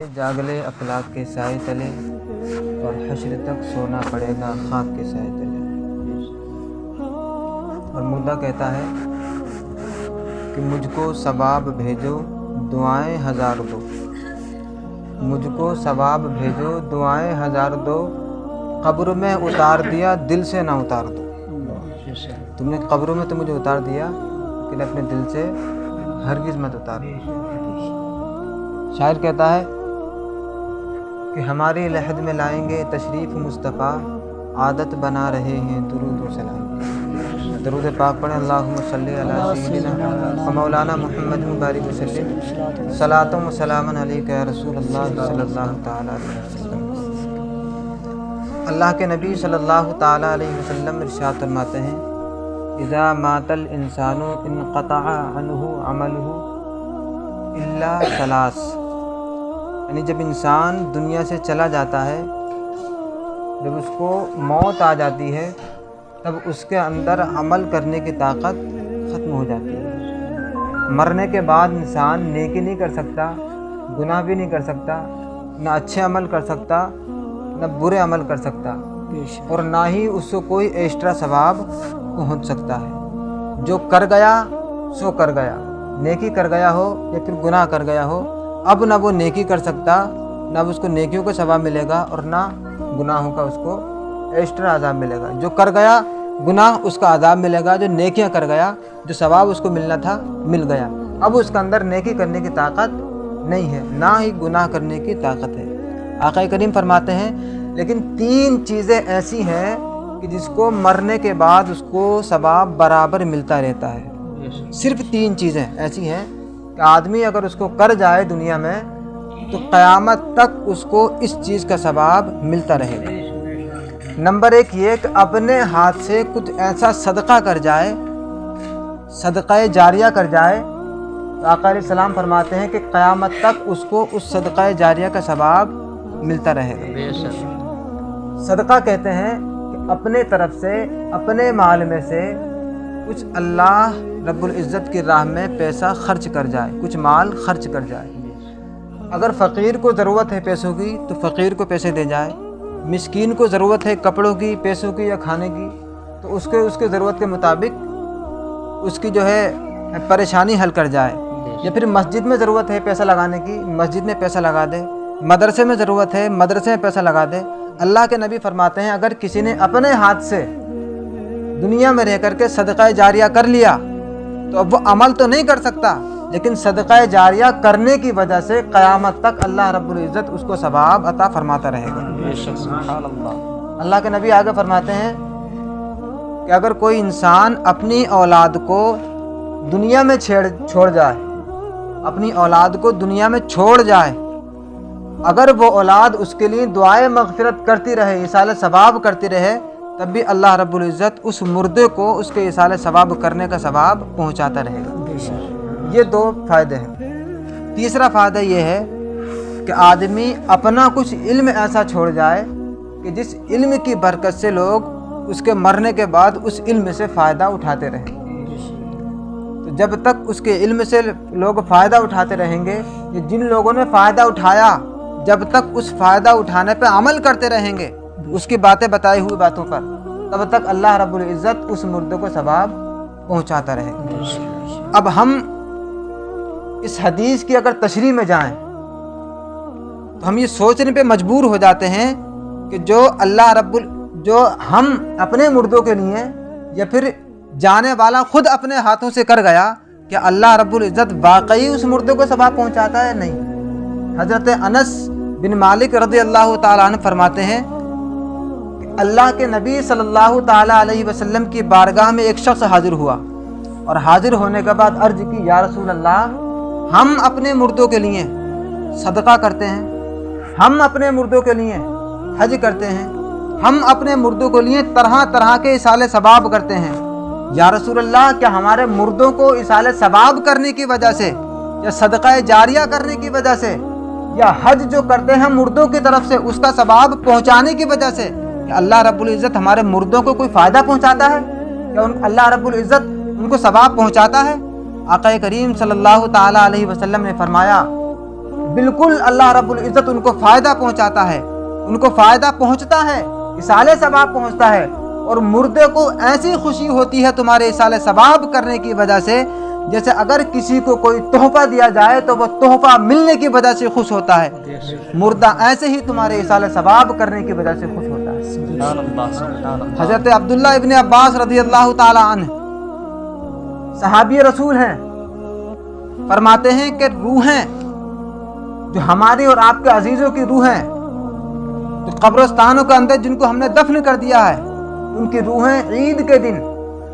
جاگلے اخلاق کے سائے تلے اور حشر تک سونا پڑے گا خاک کے سائے تلے۔ اور مردہ کہتا ہے کہ مجھ کو ثواب بھیجو دعائیں ہزار دو، مجھ کو ثواب بھیجو دعائیں ہزار دو، قبر میں اتار دیا دل سے نہ اتار دو۔ تم نے قبروں میں تو مجھے اتار دیا لیکن اپنے دل سے ہرگز مت اتار دو۔ شاعر کہتا ہے کہ ہماری لحد میں لائیں گے تشریف مصطفیٰ، عادت بنا رہے ہیں درود و سلام۔ درود پاک پڑھیں، اللہم صلی علی سیدنا و مولانا محمد مبارک وسلم، صلاۃ و سلام علیک یا رسول اللہ صلی اللہ تعالیٰ علیہ وسلم۔ اللہ کے نبی صلی اللہ تعالیٰ علیہ وسلم ارشاد فرماتے ہیں، اذا مات الانسان انقطع عنہ عملہ الا ثلاث، یعنی جب انسان دنیا سے چلا جاتا ہے، جب اس کو موت آ جاتی ہے، تب اس کے اندر عمل کرنے کی طاقت ختم ہو جاتی ہے۔ مرنے کے بعد انسان نیکی نہیں کر سکتا، گناہ بھی نہیں کر سکتا، نہ اچھے عمل کر سکتا نہ برے عمل کر سکتا، اور نہ ہی اس کو کوئی ایکسٹرا ثواب پہنچ سکتا ہے۔ جو کر گیا سو کر گیا، نیکی کر گیا ہو یا پھر گناہ کر گیا ہو، اب نہ وہ نیکی کر سکتا، نہ اس کو نیکیوں کا ثواب ملے گا اور نہ گناہوں کا اس کو ایکسٹرا عذاب ملے گا۔ جو کر گیا گناہ اس کا عذاب ملے گا، جو نیکیاں کر گیا جو ثواب اس کو ملنا تھا مل گیا۔ اب اس کے اندر نیکی کرنے کی طاقت نہیں ہے، نہ ہی گناہ کرنے کی طاقت ہے۔ آقا کریم فرماتے ہیں لیکن تین چیزیں ایسی ہیں کہ جس کو مرنے کے بعد اس کو ثواب برابر ملتا رہتا ہے۔ صرف تین چیزیں ایسی ہیں کہ آدمی اگر اس کو کر جائے دنیا میں تو قیامت تک اس کو اس چیز کا ثواب ملتا رہے گا۔ نمبر ایک یہ کہ اپنے ہاتھ سے کچھ ایسا صدقہ کر جائے، صدقہ جاریہ کر جائے، تو آقا علیہ السلام فرماتے ہیں کہ قیامت تک اس کو اس صدقہ جاریہ کا ثواب ملتا رہے گا۔ صدقہ کہتے ہیں کہ اپنے طرف سے اپنے مال میں سے کچھ اللہ رب العزت کی راہ میں پیسہ خرچ کر جائے، کچھ مال خرچ کر جائے۔ اگر فقیر کو ضرورت ہے پیسوں کی تو فقیر کو پیسے دے جائے، مسکین کو ضرورت ہے کپڑوں کی، پیسوں کی یا کھانے کی، تو اس کے ضرورت کے مطابق اس کی جو ہے پریشانی حل کر جائے۔ یا پھر مسجد میں ضرورت ہے پیسہ لگانے کی، مسجد میں پیسہ لگا دے، مدرسے میں ضرورت ہے مدرسے میں پیسہ لگا دے۔ اللہ کے نبی فرماتے ہیں اگر کسی نے اپنے ہاتھ سے دنیا میں رہ کر کے صدقہ جاریہ کر لیا تو اب وہ عمل تو نہیں کر سکتا، لیکن صدقہ جاریہ کرنے کی وجہ سے قیامت تک اللہ رب العزت اس کو ثواب عطا فرماتا رہے گا۔ اللہ کے نبی آگے فرماتے ہیں کہ اگر کوئی انسان اپنی اولاد کو دنیا میں چھوڑ جائے، اپنی اولاد کو دنیا میں چھوڑ جائے، اگر وہ اولاد اس کے لیے دعائے مغفرت کرتی رہے، ایصال ثواب کرتی رہے، تب بھی اللہ رب العزت اس مردے کو اس کے ایصال ثواب کرنے کا ثواب پہنچاتا رہے گا۔ یہ دو فائدے ہیں۔ تیسرا فائدہ یہ ہے کہ آدمی اپنا کچھ علم ایسا چھوڑ جائے کہ جس علم کی برکت سے لوگ اس کے مرنے کے بعد اس علم سے فائدہ اٹھاتے رہیں۔ تو جب تک اس کے علم سے لوگ فائدہ اٹھاتے رہیں گے، کہ جن لوگوں نے فائدہ اٹھایا جب تک اس فائدہ اٹھانے پہ عمل کرتے رہیں گے، اس کی باتیں بتائی ہوئی باتوں پر، تب تک اللہ رب العزت اس مردے کو ثواب پہنچاتا رہے گا۔ اب ہم اس حدیث کی اگر تشریح میں جائیں تو ہم یہ سوچنے پہ مجبور ہو جاتے ہیں کہ جو ہم اپنے مردوں کے لیے یا پھر جانے والا خود اپنے ہاتھوں سے کر گیا، کہ اللہ رب العزت واقعی اس مردے کو ثواب پہنچاتا ہے؟ نہیں۔ حضرت انس بن مالک رضی اللہ تعالیٰ عنہ فرماتے ہیں کہ اللہ کے نبی صلی اللہ تعالیٰ علیہ وسلم کی بارگاہ میں ایک شخص حاضر ہوا، اور حاضر ہونے کے بعد عرض کی، یا رسول اللہ، ہم اپنے مردوں کے لیے صدقہ کرتے ہیں، ہم اپنے مردوں کے لیے حج کرتے ہیں، ہم اپنے مردوں کے لیے طرح طرح کے ایصال ثواب کرتے ہیں، یا رسول اللہ کیا ہمارے مردوں کو ایصال ثواب کرنے کی وجہ سے یا صدقہ جاریہ کرنے کی وجہ سے یا حج جو کرتے ہیں مردوں کی طرف سے اس کا ثواب پہنچانے کی وجہ سے، کہ اللہ رب العزت ہمارے مردوں کو کوئی فائدہ پہنچاتا ہے، یا اللہ رب العزت ان کو ثواب پہنچاتا ہے؟ آقا کریم صلی اللہ تعالیٰ علیہ وسلم نے فرمایا، بالکل اللہ رب العزت ان کو فائدہ پہنچاتا ہے، ان کو فائدہ پہنچتا ہے، ایصال ثواب پہنچتا ہے، اور مردے کو ایسی خوشی ہوتی ہے تمہارے ایصال ثواب کرنے کی وجہ سے، جیسے اگر کسی کو کوئی تحفہ دیا جائے تو وہ تحفہ ملنے کی وجہ سے خوش ہوتا ہے، مردہ ایسے ہی تمہارے ایصال ثواب کرنے کی وجہ سے خوش ہوتا ہے۔ حضرت عبداللہ ابن عباس رضی اللہ تعالی عنہ صحابی رسول ہیں، فرماتے ہیں کہ روحیں جو ہماری اور آپ کے عزیزوں کی روحیں جو قبرستانوں کے اندر جن کو ہم نے دفن کر دیا ہے، ان کی روحیں عید کے دن،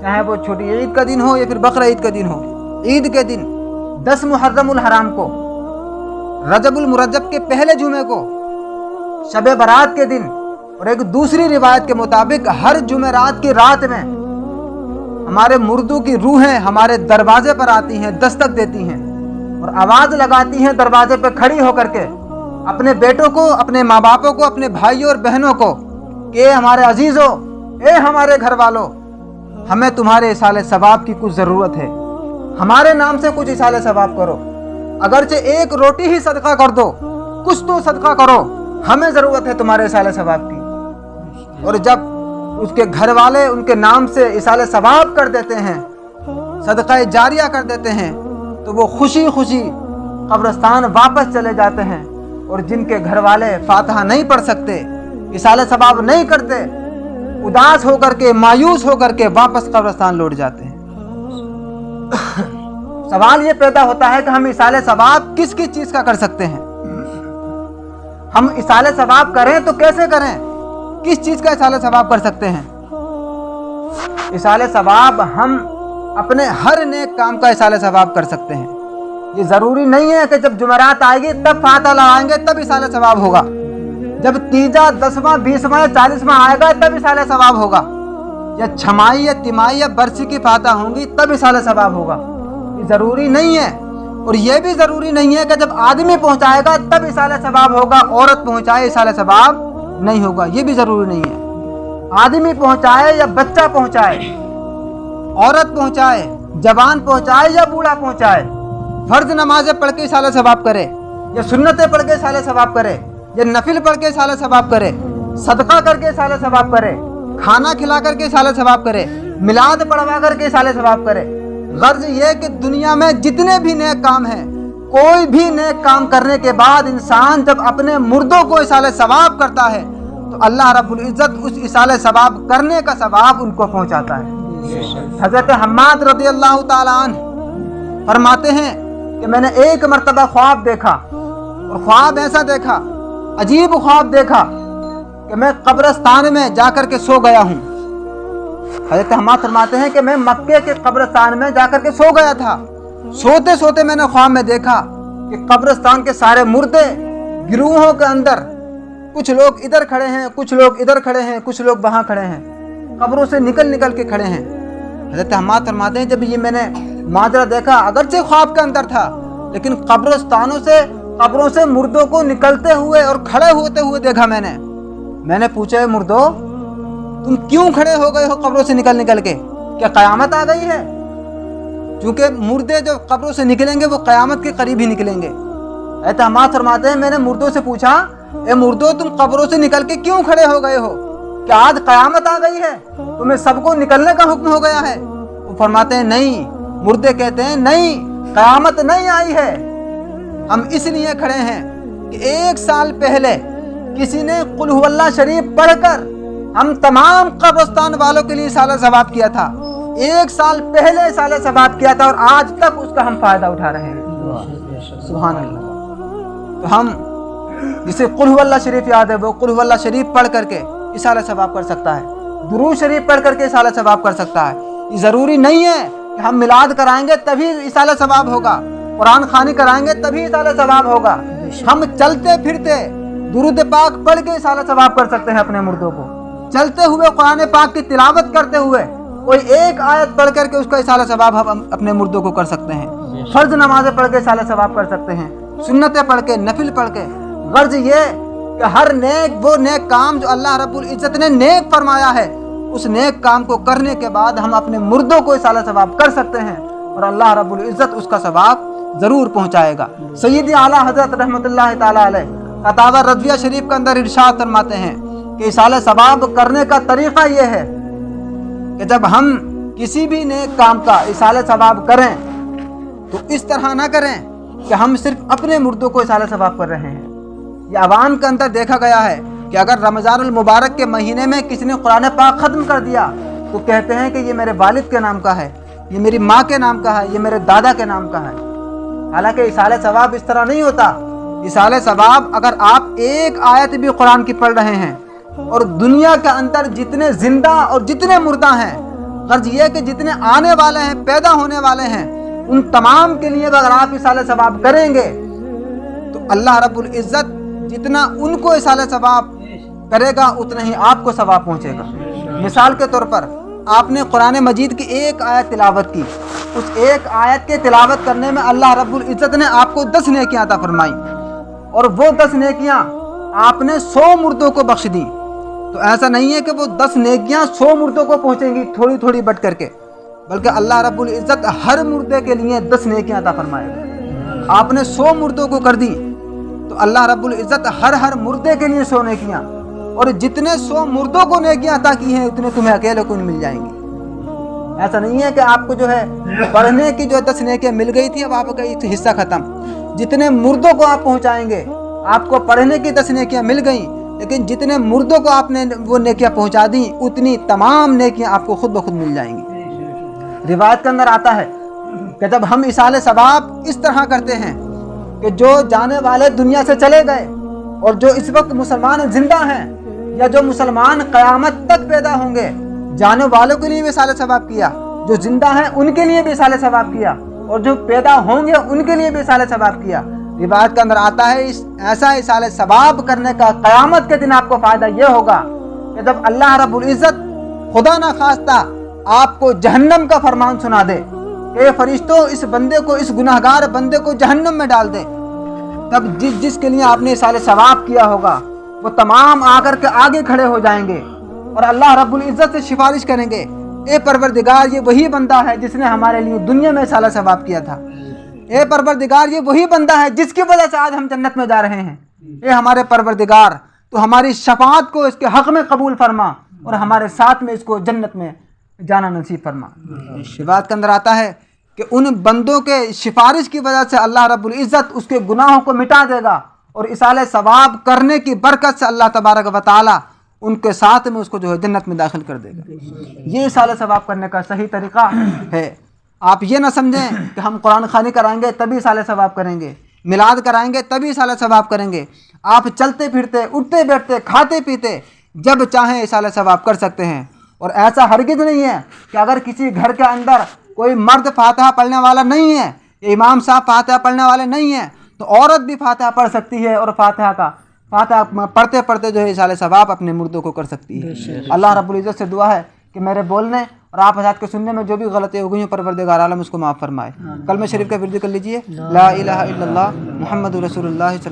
چاہے وہ چھوٹی عید کا دن ہو یا پھر بقرہ عید کا دن ہو، عید کے دن 10 محرم الحرام کو، رجب المرجب کے پہلے جمعے کو، شب برات کے دن، اور ایک دوسری روایت کے مطابق ہر جمعرات کی رات میں ہمارے مردوں کی روحیں ہمارے دروازے پر آتی ہیں، دستک دیتی ہیں اور آواز لگاتی ہیں دروازے پہ کھڑی ہو کر کے اپنے بیٹوں کو، اپنے ماں باپوں کو، اپنے بھائیوں اور بہنوں کو کہ اے ہمارے عزیزوں، اے ہمارے گھر والوں، ہمیں تمہارے ایصال ثواب کی کچھ ضرورت ہے، ہمارے نام سے کچھ ایصال ثواب کرو، اگرچہ ایک روٹی ہی صدقہ کر دو، کچھ تو صدقہ کرو، ہمیں ضرورت ہے تمہارے ایصال ثواب کی۔ اور جب اس کے گھر والے ان کے نام سے ایصال ثواب کر دیتے ہیں، صدقہ جاریہ کر دیتے ہیں، تو وہ خوشی خوشی قبرستان واپس چلے جاتے ہیں، اور جن کے گھر والے فاتحہ نہیں پڑھ سکتے، ایصال ثواب نہیں کرتے، اداس ہو کر کے، مایوس ہو کر کے واپس قبرستان لوٹ جاتے ہیں۔ سوال یہ پیدا ہوتا ہے کہ ہم ایصال ثواب کس کس چیز کا کر سکتے ہیں؟ ہم ایصال ثواب کریں تو کیسے کریں؟ کس چیز کا ایصال ثواب کر سکتے ہیں؟ ایصال ثواب ہم اپنے ہر نیک کام کا ایصال ثواب کر سکتے ہیں۔ یہ ضروری نہیں ہے کہ جب جمعرات آئے گی تب فاتحہ لگائیں گے تب ایصال ثواب ہوگا، جب تیجا 10واں 20واں یا 40واں آئے گا تب ایصال ثواب ہوگا، یا چھمائی یا تیمائی یا برسی کی فاتحہ ہوں گی تب ایصال ثواب ہوگا، یہ ضروری نہیں ہے۔ اور یہ بھی ضروری نہیں ہے کہ جب آدمی پہنچائے گا تب ایصال ثواب ہوگا، عورت پہنچائے ایصال ثواب نہیں ہوگا، یہ بھی ضروری نہیں ہے۔ آدمی پہنچائے یا بچہ پہنچائے، عورت پہنچائے، جوان پہنچائے یا بوڑھا پہنچائے، فرض نمازیں پڑھ کے ایصال ثواب کرے یا سنتیں پڑھ کے ایصال ثواب کرے یا نفل پڑھ کے ایصال ثواب کرے، صدقہ کر کے ایصال ثواب کرے، کھانا کھلا کر کے ایصال ثواب کرے، میلاد پڑھوا کر کے ایصال ثواب کرے، غرض یہ کہ دنیا میں جتنے بھی نیک کام ہیں، کوئی بھی نیک کام کرنے کے بعد انسان جب اپنے مردوں کو ایصال ثواب کرتا ہے تو اللہ رب العزت اس ایصال ثواب کرنے کا ثواب ان کو پہنچاتا ہے۔ حضرت حماد رضی اللہ تعالی عنہ فرماتے ہیں کہ میں نے ایک مرتبہ خواب دیکھا، اور خواب ایسا دیکھا، عجیب خواب دیکھا کہ میں قبرستان میں جا کر کے سو گیا ہوں۔ حضرت حماد فرماتے ہیں کہ میں مکے کے قبرستان میں جا کر کے سو گیا تھا، سوتے سوتے میں نے خواب میں دیکھا کہ قبرستان کے سارے مردے گروہوں کے اندر، کچھ لوگ ادھر کھڑے ہیں، کچھ لوگ ادھر کھڑے ہیں، کچھ لوگ وہاں کھڑے ہیں، قبروں سے نکل نکل کے کھڑے ہیں۔ حضرت حماد فرماتے ہیں جب یہ میں نے ماجرا دیکھا، اگرچہ خواب کے اندر تھا لیکن قبروں سے مردوں کو نکلتے ہوئے اور کھڑے ہوتے ہوئے دیکھا میں نے پوچھا اے مردو، تم کیوں کھڑے ہو گئے ہو قبروں سے نکل نکل کے؟ کیا قیامت آ گئی ہے؟ چونکہ مردے جو قبروں سے نکلیں گے وہ قیامت کے قریب ہی نکلیں گے۔ حضرت حماد فرماتے ہیں میں نے مردوں سے پوچھا اے مردو، تم قبروں سے نکل کے کیوں کھڑے ہو گئے ہو؟ کیا آج قیامت آ گئی ہے؟ تمہیں سب کو نکلنے کا حکم ہو گیا ہے؟ وہ فرماتے ہیں نہیں، مردے کہتے ہیں نہیں، قیامت نہیں آئی ہے، ہم اس لیے کھڑے ہیں کہ 1 سال پہلے کسی نے قل هو اللہ شریف پڑھ کر ہم تمام قبرستان والوں کے لیے ایصال ثواب کیا تھا، 1 سال پہلے ایصال ثواب کیا تھا، اور آج تک اس کا ہم فائدہ اٹھا رہے ہیں۔ سبحان اللہ۔ تو ہم جسے قل هو اللہ شریف یاد ہے وہ قل هو اللہ شریف پڑھ کر کے ایصال ثواب کر سکتا ہے، درود شریف پڑھ کر کے ایصال ثواب کر سکتا ہے۔ یہ ضروری نہیں ہے کہ ہم میلاد کرائیں گے تبھی ایصال ثواب ہوگا، قرآن خوانی کرائیں گے تبھی ایصال ثواب ہوگا۔ ہم چلتے پھرتے درود پاک پڑھ کے ایصال ثواب کر سکتے ہیں اپنے مردوں کو، چلتے ہوئے قرآن پاک کی تلاوت کرتے ہوئے کوئی ایک آیت پڑھ کر کے اس کا ایصال ثواب ہم اپنے مردوں کو کر سکتے ہیں، فرض نمازیں پڑھ کے ایصال ثواب کر سکتے ہیں، سنتیں پڑھ کے، نفل پڑھ کے۔ غرض یہ کہ ہر وہ نیک کام جو اللہ رب العزت نے نیک فرمایا ہے، اس نیک کام کو کرنے کے بعد ہم اپنے مردوں کو ایصال ثواب کر سکتے ہیں، اور اللہ رب العزت اس کا ثواب ضرور پہنچائے گا۔ سیدی اعلیٰ حضرت رحمۃ اللہ تعالیٰ علیہ فتاوی رضویہ شریف کے اندر ارشاد فرماتے ہیں کہ ایصال ثواب کرنے کا طریقہ یہ ہے کہ جب ہم کسی بھی نیک کام کا ایصال ثواب کریں تو اس طرح نہ کریں کہ ہم صرف اپنے مردوں کو ایصال ثواب کر رہے ہیں۔ یہ عوام کے اندر دیکھا گیا ہے کہ اگر رمضان المبارک کے مہینے میں کسی نے قرآن پاک ختم کر دیا تو کہتے ہیں کہ یہ میرے والد کے نام کا ہے، یہ میری ماں کے نام کا ہے، یہ میرے دادا کے نام کا ہے۔ حالانکہ ایصال ثواب اس طرح نہیں ہوتا۔ ایصال ثواب اگر آپ ایک آیت بھی قرآن کی پڑھ رہے ہیں اور دنیا کے اندر جتنے زندہ اور جتنے مردہ ہیں، غرض یہ کہ جتنے آنے والے ہیں، پیدا ہونے والے ہیں، ان تمام کے لیے اگر آپ ایصال ثواب کریں گے تو اللہ رب العزت جتنا ان کو ایصال ثواب کرے گا اتنا ہی آپ کو ثواب پہنچے گا۔ مثال کے طور پر آپ نے قرآن مجید کی ایک آیت تلاوت کی، اس ایک آیت کے تلاوت کرنے میں اللہ رب العزت نے آپ کو 10 نیکیاں عطا فرمائی، اور وہ 10 نیکیاں آپ نے 100 مردوں کو بخش دی۔ تو ایسا نہیں ہے کہ وہ 10 نیکیاں 100 مردوں کو پہنچیں گی تھوڑی تھوڑی بٹ کر کے، بلکہ اللہ رب العزت ہر مردے کے لیے 10 نیکیاں عطا فرمائے گا۔ آپ نے 100 مردوں کو کر دی تو اللہ رب العزت ہر مردے کے لیے 100 نیکیاں، اور جتنے 100 مردوں کو نیکیاں عطا کی ہیں اتنے تمہیں اکیلے کو مل جائیں گی۔ ایسا نہیں ہے کہ آپ کو جو ہے پڑھنے کی جو 10 نیکیاں مل گئی تھی اب آپ کا حصہ ختم۔ جتنے مردوں کو آپ پہنچائیں گے، آپ کو پڑھنے کی 10 نیکیاں مل گئیں، لیکن جتنے مردوں کو آپ نے وہ نیکیاں پہنچا دیں اتنی تمام نیکیاں آپ کو خود بخود مل جائیں گی۔ روایت کے اندر آتا ہے کہ جب ہم ایصال ثواب اس طرح کرتے ہیں کہ جو جانے والے دنیا سے چلے گئے اور جو اس وقت مسلمان زندہ ہیں یا جو مسلمان قیامت تک پیدا ہوں گے، جانے والوں کے لیے بھی ایصال ثواب کیا، جو زندہ ہیں ان کے لیے بھی ایصال ثواب کیا، اور جو پیدا ہوں گے ان کے لیے بھی ایصال ثواب کیا۔ روایت کے اندر آتا ہے ایسا ایصال ثواب کرنے کا قیامت کے دن آپ کو فائدہ یہ ہوگا کہ جب اللہ رب العزت خدا نہ خواستہ آپ کو جہنم کا فرمان سنا دے کہ اے فرشتوں اس بندے کو، اس گناہگار بندے کو جہنم میں ڈال دے، تب جس کے لیے آپ نے ایصال ثواب کیا ہوگا وہ تمام آ کر کے آگے کھڑے ہو جائیں گے اور اللہ رب العزت سے سفارش کریں گے، اے پروردگار یہ وہی بندہ ہے جس نے ہمارے لیے دنیا میں ایصال ثواب کیا تھا، اے پروردگار یہ وہی بندہ ہے جس کی وجہ سے آج ہم جنت میں جا رہے ہیں، اے ہمارے پروردگار تو ہماری شفاعت کو اس کے حق میں قبول فرما اور ہمارے ساتھ میں اس کو جنت میں جانا نصیب فرما۔ روایت کے اندر آتا ہے کہ ان بندوں کے سفارش کی وجہ سے اللہ رب العزت اس کے گناہوں کو مٹا دے گا، اور ایصال ثواب کرنے کی برکت سے اللہ تبارک و تعالی ان کے ساتھ میں اس کو جو ہے جنت میں داخل کر دے گا۔ یہ ایصال ثواب کرنے کا صحیح طریقہ ہے۔ آپ یہ نہ سمجھیں کہ ہم قرآن خوانی کرائیں گے تبھی ایصال ثواب کریں گے، میلاد کرائیں گے تبھی ایصال ثواب کریں گے۔ آپ چلتے پھرتے، اٹھتے بیٹھتے، کھاتے پیتے جب چاہیں ایصال ثواب کر سکتے ہیں، اور ایسا ہرگز نہیں ہے کہ اگر کسی گھر کے اندر کوئی مرد فاتحہ پڑھنے والا نہیں ہے، امام صاحب فاتحہ پڑھنے والے نہیں ہیں، تو عورت بھی فاتحہ پڑھ سکتی ہے اور فاتحہ پڑھتے پڑھتے جو ہے ایصال ثواب اپنے مردوں کو کر سکتی ہے۔ اللہ رب العزت سے دعا ہے کہ میرے بولنے اور آپ حضرات کے سننے میں جو بھی غلطی ہو گئی ہیں پروردگار عالم اس کو معاف فرمائے۔ کلمہ شریف کا ورد کر لیجئے، لا الہ الا اللہ محمد رسول اللہ صلی اللہ